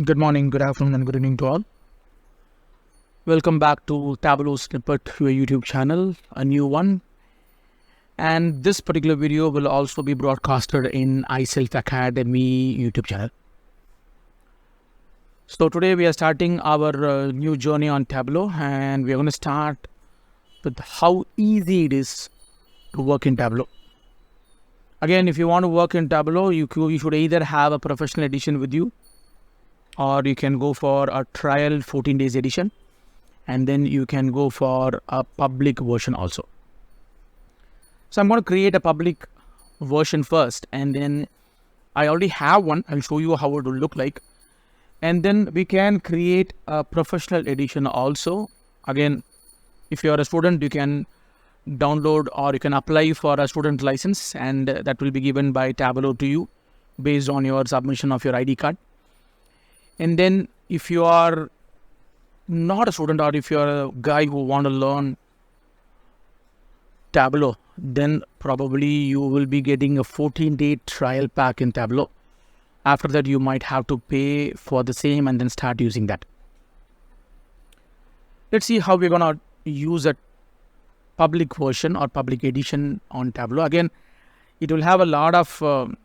Good morning, good afternoon, and good evening to all. Welcome back to Tableau Snippet, your YouTube channel, a new one. And this particular video will also be broadcasted in iSelf Academy YouTube channel. So today we are starting our new journey on Tableau, and we are going to start with how easy it is to work in Tableau. Again, if you want to work in Tableau, you should either have a professional edition with you, or you can go for a trial 14 days edition, and then you can go for a public version also. So I'm going to create a public version first, and then I already have one. I'll show you how it will look like. And then we can create a professional edition also. Again, if you're a student, you can download or you can apply for a student license, and that will be given by Tableau to you based on your submission of your ID card. And then if you are not a student, or if you're a guy who want to learn Tableau, then probably you will be getting a 14-day trial pack in Tableau. After that, you might have to pay for the same and then start using that. Let's see how we're going to use a public version or public edition on Tableau. Again, it will have a lot of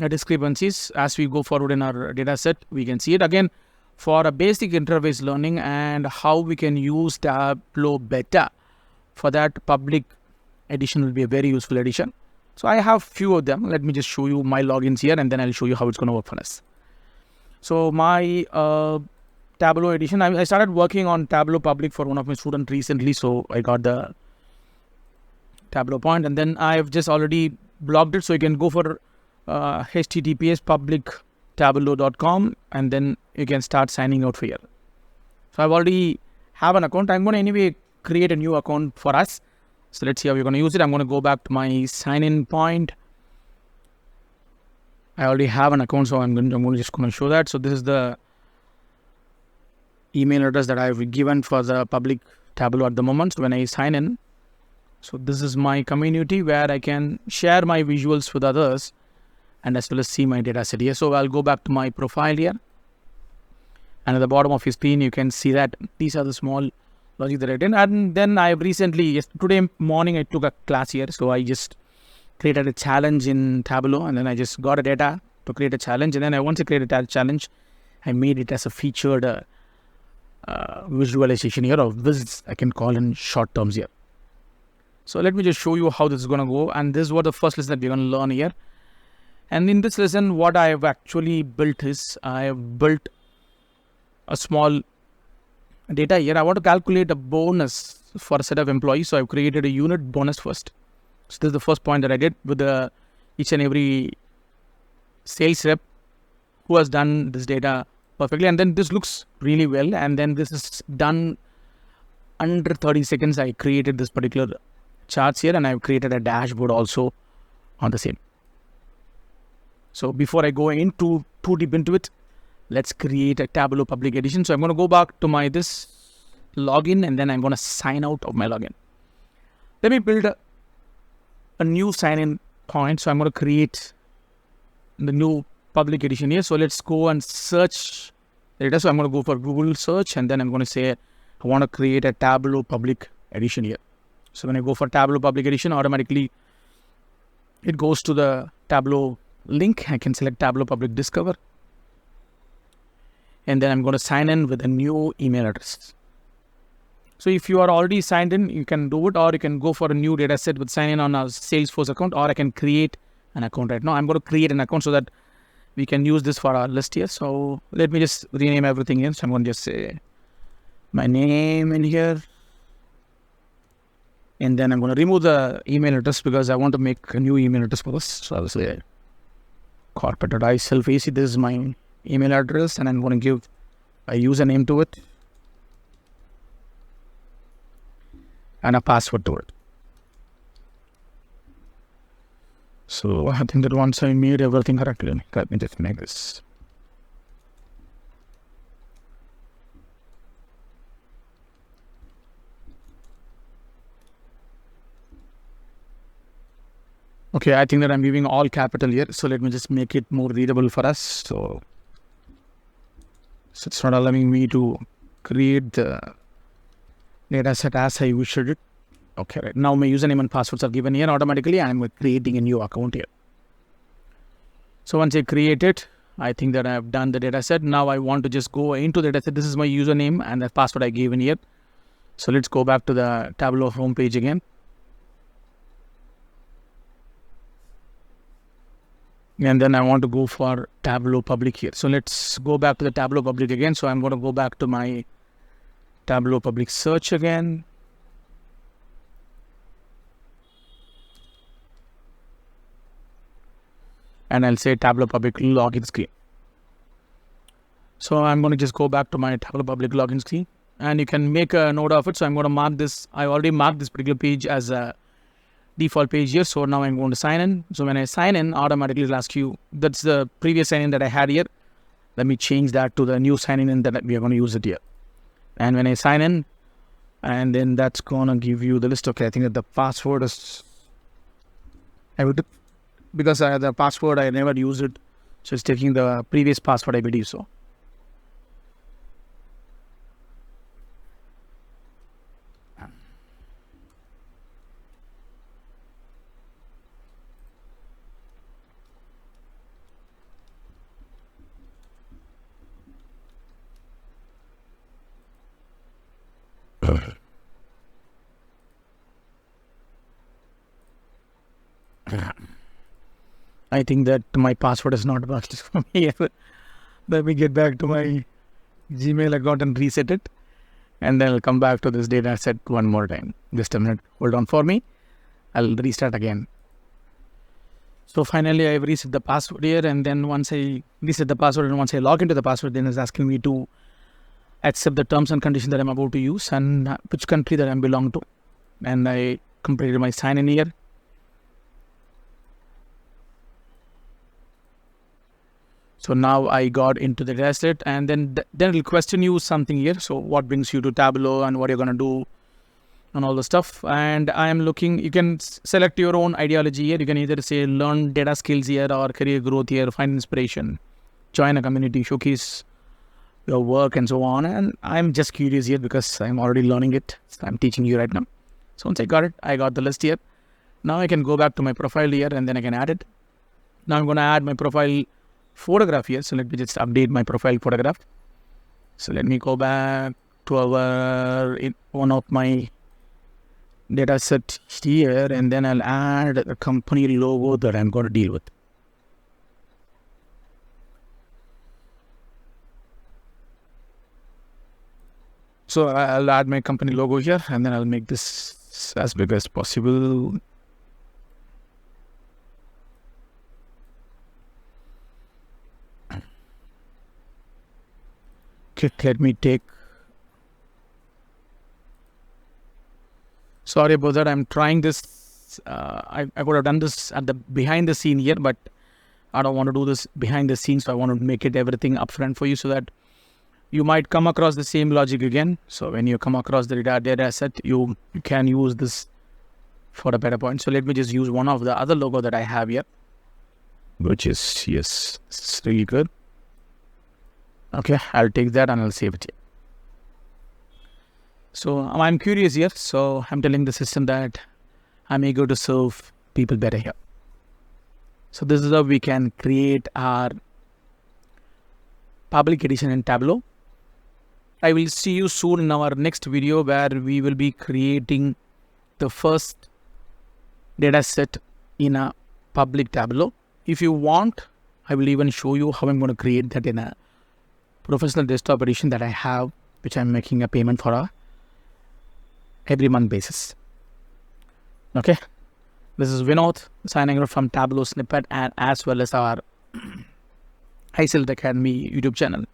discrepancies as we go forward in our data set. We can see it again for a basic interface learning and how we can use Tableau better. For that, public edition will be a very useful edition. So I have few of them. Let me just show you my logins here, and then I'll show you how it's going to work for us. So my Tableau edition, I started working on Tableau public for one of my students recently. So I got the Tableau point, and then I've just already blocked it. So you can go for https public tableau.com, and then you can start signing out for here. So I've already have an account. I'm going to anyway create a new account for us. So let's see how we're going to use it. I'm going to go back to my sign in point. I already have an account, so I'm just going to show that. So this is the email address that I've given for the public Tableau at the moment. So when I sign in, so this is my community where I can share my visuals with others and as well as see my data set here. So I'll go back to my profile here. And at the bottom of your screen, you can see that these are the small logic that I did. And then I recently, today morning, I took a class here. So I just created a challenge in Tableau, and then I just got a data to create a challenge. And then once I created that challenge, I made it as a featured visualization here, or visits I can call in short terms here. So let me just show you how this is going to go. And this is what the first lesson that we're going to learn here. And in this lesson, what I have actually built is, I have built a small data here. I want to calculate a bonus for a set of employees. So I've created a unit bonus first. So this is the first point that I did with each and every sales rep who has done this data perfectly. And then this looks really well. And then this is done under 30 seconds. I created this particular charts here, and I've created a dashboard also on the same. So before I go into too deep into it, let's create a Tableau public edition. So I'm going to go back to my this login, and then I'm going to sign out of my login. Let me build a new sign-in point. So I'm going to create the new public edition here. So let's go and search data. So I'm going to go for Google search, and then I'm going to say I want to create a Tableau public edition here. So when I go for Tableau public edition, automatically it goes to the Tableau link. I can select Tableau public discover. And then I'm going to sign in with a new email address. So if you are already signed in, you can do it, or you can go for a new data set with sign in on a Salesforce account, or I can create an account right now. I'm going to create an account so that we can use this for our list here. So let me just rename everything here. So I'm going to just say my name in here. And then I'm going to remove the email address because I want to make a new email address for this. So I'll say corporate.iselfac. This is my email address, and I'm going to give a username to it and a password to it. So I think that once I made everything correctly, let me just make this. Okay, I think that I'm giving all capital here. So let me just make it more readable for us. So So it's not allowing me to create the data set as I wished it. Okay, right. Now my username and passwords are given here automatically. I'm creating a new account here. So once I create it, I think that I've done the data set. Now I want to just go into the data set. This is my username and the password I gave in here. So let's go back to the Tableau homepage again. And then I want to go for Tableau public here. So let's go back to the Tableau public again. So I'm going to go back to my Tableau public search again. And I'll say Tableau public login screen. So I'm going to just go back to my Tableau public login screen. And you can make a note of it. So I'm going to mark this. I already marked this particular page as a default page here. So now I'm going to sign in. So when I sign in, automatically it'll ask you, that's the previous sign in that I had here. Let me change that to the new sign in that we are going to use it here. And when I sign in, and then that's going to give you the list. Okay, I think that the password is, because the password I never used it. So it's taking the previous password, I believe so. I think that my password is not worked for me. Let me get back to my Gmail account and reset it. And then I'll come back to this data set one more time. Just a minute. Hold on for me. I'll restart again. So finally, I've reset the password here. And then once I reset the password and once I log into the password, then it's asking me to accept the terms and conditions that I'm about to use and which country that I belong to. And I completed my sign in here. So now I got into the data set, and then it'll question you something here. So what brings you to Tableau and what you're going to do and all the stuff. And I am looking, you can select your own ideology here. You can either say learn data skills here or career growth here, find inspiration, join a community, showcase your work and so on. And I'm just curious here because I'm already learning it. So I'm teaching you right now. So once I got the list here. Now I can go back to my profile here and then I can add it. Now I'm going to add my profile photograph here. So let me just update my profile photograph. So let me go back to one of my data set here, and then I'll add a company logo that I'm going to deal with. So I'll add my company logo here, and then I'll make this as big as possible. Okay, let me take. Sorry about that. I'm trying this. I could have done this at the behind the scene here, but I don't want to do this behind the scenes. So I want to make it everything upfront for you so that you might come across the same logic again. So when you come across the data set, you can use this for a better point. So let me just use one of the other logo that I have here, which is, yes, it's really good. Okay, I'll take that and I'll save it here. So I'm curious here. So I'm telling the system that I'm eager to serve people better here. So this is how we can create our public edition in Tableau. I will see you soon in our next video where we will be creating the first data set in a public Tableau. If you want, I will even show you how I'm going to create that in a professional desktop edition that I have, which I'm making a payment for a every month basis. Okay, this is Vinod signing out from Tableau Snippet and as well as our iSelect Academy YouTube channel.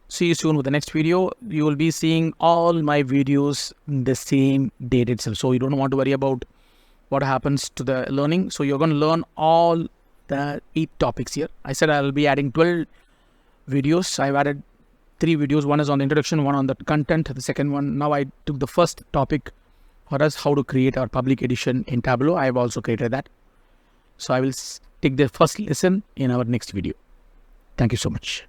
See you soon with the next video. You will be seeing all my videos in the same date itself. So you don't want to worry about what happens to the learning. So you're going to learn all the 8 topics here. I said I'll be adding 12 videos. I've added 3 videos. One is on the introduction, one on the content, the second one. Now I took the first topic for us, how to create our public edition in Tableau. I have also created that. So I will take the first lesson in our next video. Thank you so much.